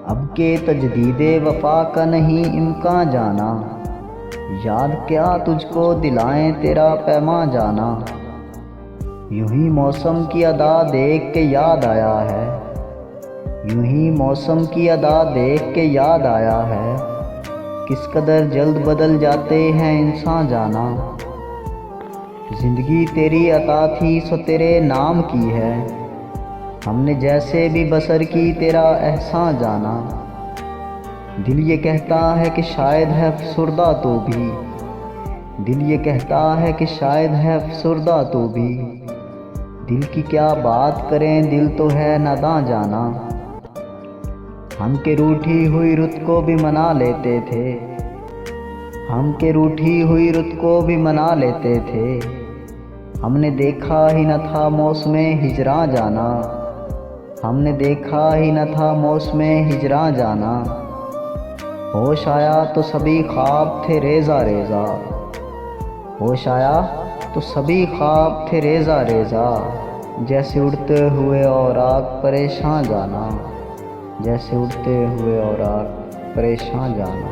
اب کے تجدید وفا کا نہیں امکان جانا، یاد کیا تجھ کو دلائیں تیرا پیماں جانا۔ یوں ہی موسم کی ادا دیکھ کے یاد آیا ہے، یوں ہی موسم کی ادا دیکھ کے یاد آیا ہے، کس قدر جلد بدل جاتے ہیں انسان جانا۔ زندگی تیری عطا تھی سو تیرے نام کی ہے، ہم نے جیسے بھی بسر کی تیرا احسان جانا۔ دل یہ کہتا ہے کہ شاید ہے افسردہ تو بھی، دل یہ کہتا ہے کہ شاید ہے افسردہ تو بھی، دل کی کیا بات کریں دل تو ہے ناداں جانا۔ ہم کہ روٹھی ہوئی رت کو بھی منا لیتے تھے، ہم کہ روٹھی ہوئی رت کو بھی منا لیتے تھے، ہم نے دیکھا ہی نہ تھا موسم ہجراں جانا، ہم نے دیکھا ہی نہ تھا موسم ہجراں جانا۔ ہوش آیا تو سبھی خواب تھے ریزہ ریزہ، ہوش آیا تو سبھی خواب تھے ریزہ ریزہ، جیسے اڑتے ہوئے اوراق پریشاں جانا، جیسے اڑتے ہوئے اوراق پریشاں جانا۔